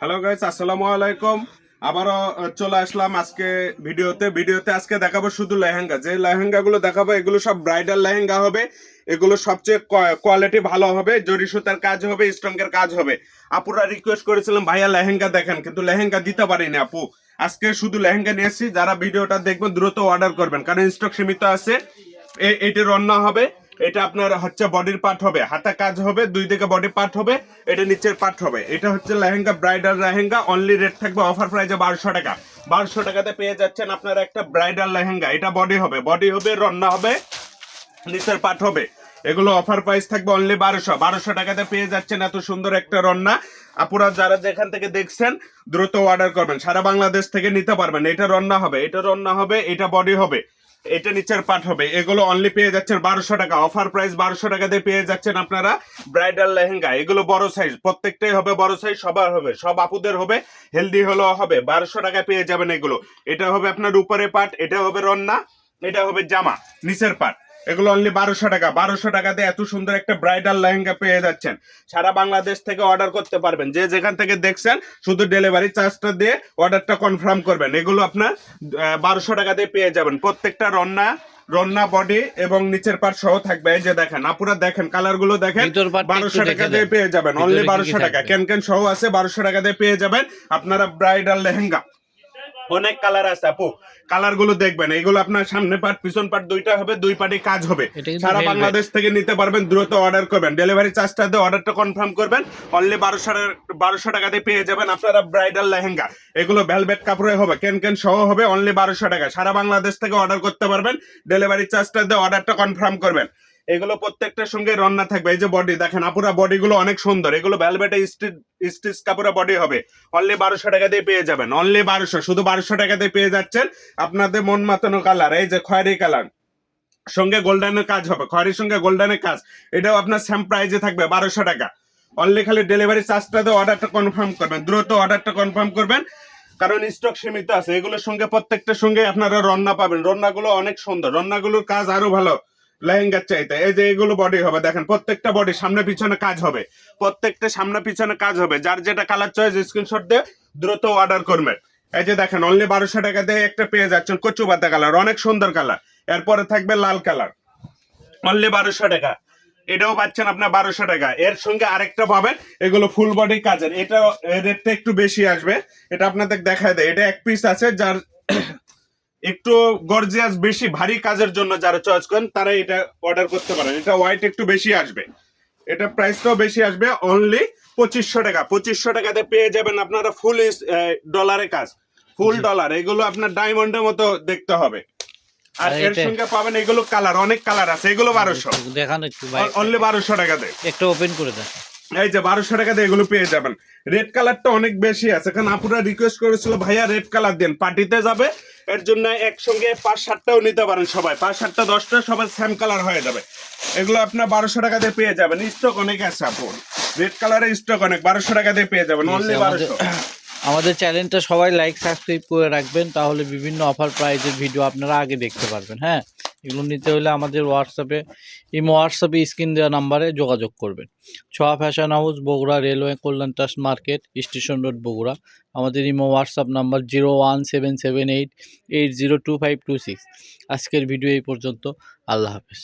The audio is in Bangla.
হ্যালো গাইস, আসসালামু আলাইকুম। আবারও চলে আসলাম আজকে ভিডিওতে আজকে দেখাবো শুধু লেহেঙ্গা। যে লেহেঙ্গাগুলো দেখাবো এগুলো সব ব্রাইডাল লেহেঙ্গা হবে। এগুলো সবচেয়ে কোয়ালিটি ভালো হবে, জরি সুতার কাজ হবে, স্ট্রংয়ের কাজ হবে। আপুরা রিকোয়েস্ট করেছিলাম ভাইয়া লেহেঙ্গা দেখেন, কিন্তু লেহেঙ্গা দিতে পারিনি আপু। আজকে শুধু লেহেঙ্গা নিয়ে এসেছি। যারা ভিডিওটা দেখবেন দ্রুত অর্ডার করবেন, কারণ স্টক সীমিত আছে। এটি রন্না হবে। এটা আপনার হচ্ছে বডির পার্ট হবে, হাতা কাজ হবে, দুই দিকে বডি পার্ট হবে। এটা নিচের পার্ট হবে। এটা হচ্ছে lehenga, bridal lehenga. Only rate থাকবে অফার প্রাইসে 1200 টাকা। 1200 টাকাতে পেয়ে যাচ্ছেন আপনারা একটা ব্রাইডাল লেহেঙ্গা। এটা বডি হবে, রন্না হবে, নিচের পার্ট হবে। এগুলো অফার প্রাইস থাকবে অনলি 1200 টাকাতে পেয়ে যাচ্ছেন এত সুন্দর একটা রন্না। আপুরা যারা যেখান থেকে দেখছেন দ্রুত অর্ডার করবেন, সারা বাংলাদেশ থেকে নিতে পারবেন। এটা রন্না হবে, এটা বডি হবে, এটা নিচের পার্ট হবে। এগুলো অনলি পেয়ে যাচ্ছেন 1200 টাকা। অফার প্রাইস 1200 টাকাতে পেয়ে যাচ্ছেন আপনারা ব্রাইডাল লেহেঙ্গা। এগুলো বড় সাইজ, প্রত্যেকটাই হবে বড় সাইজ, সবার হবে, সব আপুদের হবে, হেলদি হলেও হবে। 1200 টাকায় পেয়ে যাবেন এগুলো। এটা হবে আপনার উপরে পার্ট, এটা হবে রন্না, এটা হবে জামা, নিচের পার্ট। এগুলো অনলি 1200 টাকা। 1200 টাকাতে এত সুন্দর একটা ব্রাইডাল লেহেঙ্গা পেয়ে যাচ্ছেন। সারা বাংলাদেশ থেকে অর্ডার করতে পারবেন। যে যেখান থেকে দেখছেন শুধু ডেলিভারি চার্জটা দিয়ে অর্ডারটা কনফার্ম করবেন। এগুলো আপনার 1200 টাকাতে পেয়ে যাবেন। প্রত্যেকটা রন্না রন্না বডি এবং নিচের পার্ট সহ থাকবে। এই যে দেখেন আপুরা, দেখেন কালার গুলো দেখেন। 1200 টাকা দিয়ে পেয়ে যাবেন, অনলি 1200 টাকা। ক্যান সহ আছে, 1200 টাকা দিয়ে পেয়ে যাবেন আপনারা ব্রাইডাল লেহেঙ্গা। অনেক কালার আছে আপু, কালার গুলো দেখবেন। এগুলো আপনার সামনে পার্ট পিছন পার্ট দুইটা হবে, দুই পার্টে কাজ হবে। সারা বাংলাদেশ থেকে নিতে পারবেন, দ্রুত অর্ডার করবেন। ডেলিভারি চার্জটা দিয়ে অর্ডারটা কনফার্ম করবেন। অনলি 1200 টাকাতে পেয়ে যাবেন আপনারা ব্রাইডাল লেহেঙ্গা। এগুলো ভেলভেট কাপড়ে হবে, ক্যান সহ হবে, অনলি 1200 টাকা। সারা বাংলাদেশ থেকে অর্ডার করতে পারবেন। ডেলিভারি চার্জটা দিয়ে অর্ডারটা কনফার্ম করবেন। এগুলো প্রত্যেকটার সঙ্গে রন্না থাকবে। এই যে বডি দেখেন আপুরা, বডি গুলো অনেক সুন্দর। এগুলো ভেলভেটে স্টিচ কাপড়ে বডি হবে। অনলি 1200 টাকা দিয়ে পেয়ে যাবেন, অনলি 1200, শুধু 1200 টাকাতে পেয়ে যাচ্ছেন আপনাদের মন মাতানো কালার। এই যে খয়েরি কালার, সঙ্গে গোল্ডেনের কাজ হবে, খয়েরির সঙ্গে গোল্ডেনের কাজ। এটাও আপনার সেম প্রাইজে থাকবে 1200 টাকা। অনলি খালি ডেলিভারি চার্জটা দিয়ে অর্ডারটা কনফার্ম করবেন, দ্রুত অর্ডারটা কনফার্ম করবেন, কারণ স্টক সীমিত আছে। এগুলোর সঙ্গে প্রত্যেকটার সঙ্গে আপনারা রন্না পাবেন। রন্নাগুলো অনেক সুন্দর, রন্নাগুলোর কাজ আরো ভালো লেহেঙ্গার চাইতে। এই যে এগুলো বডি হবে, দেখেন প্রত্যেকটা বডি সামনে পিছনে কাজ হবে, প্রত্যেকটা সামনে পিছনে কাজ হবে। যার যেটা কালার চয়েস স্ক্রিনশট দিয়ে দ্রুত অর্ডার করবেন। এই যে দেখেন অনলি 1200 টাকা দিয়ে একটা পেয়ে যাচ্ছেন কচু পাতা কালার, অনেক সুন্দর কালার। এরপরে থাকবে লাল কালার, অনলি 1200 টাকা। এটাও পাচ্ছেন আপনার 1200 টাকা। এর সঙ্গে আরেকটা পাবেন, এগুলো ফুল বডি কাজের। এটা রেটটা একটু বেশি আসবে। এটা আপনাদের দেখায় দেয়, এটা এক পিস আছে। যার একটু গর্জিয়াস বেশি ভারী কাজের জন্য যারা চয়েস করেন তারা এটা অর্ডার করতে পারেন। এটা ওয়াইট একটু বেশি আসবে, এটা প্রাইসটাও বেশি আসবে। অনলি 2500 টাকা। 2500 টাকাতে পেয়ে যাবেন আপনারা ফুল ডলারে কাজ, ফুল ডলার। এগুলো আপনার ডায়মন্ডের মতো দেখতে হবে। আর এর সঙ্গে পাবেন এগুলো কালার, অনেক কালার আছে। এগুলো 1200, দেখান একটু, অনলি 1200 টাকাতে। একটু ওপেন করে দেন। এই যে 1200 টাকাতে এগুলো পেয়ে যাবেন। রেড কালারটা অনেক বেশি আছে, কারণ আপুরা রিকোয়েস্ট করেছিল ভাইয়া রেড কালার দেন, পার্টিতে যাবে। এর জন্য একসঙ্গে 5-7টাও নিতে পারেন সবাই, 5-7টা 10টা সবাই সেম কালার হয়ে যাবে। এগুলো আপনার 1200 টাকাতে পেয়ে যাবেন। স্টক অনেক আছে আপু, রেড কালারের স্টক অনেক। 1200 টাকাতে পেয়ে যাবেন, অনলি 1200। আমাদের চ্যানেলটা সবাই লাইক সাবস্ক্রাইব করে রাখবেন, তাহলে বিভিন্ন অফার প্রাইজের ভিডিও আপনারা আগে দেখতে পারবেন। হ্যাঁ, এগুলো নিতে হলে আমাদের হোয়াটসঅ্যাপে স্ক্রিন দেওয়া নাম্বারে যোগাযোগ করবেন। ছোঁয়া fashion house, Bogura railway Kalyan trust market, station road, Bogura. আমাদের হোয়াটসঅ্যাপ নাম্বার 01778802526। আজকের ভিডিও এই পর্যন্ত। আল্লাহ হাফেজ।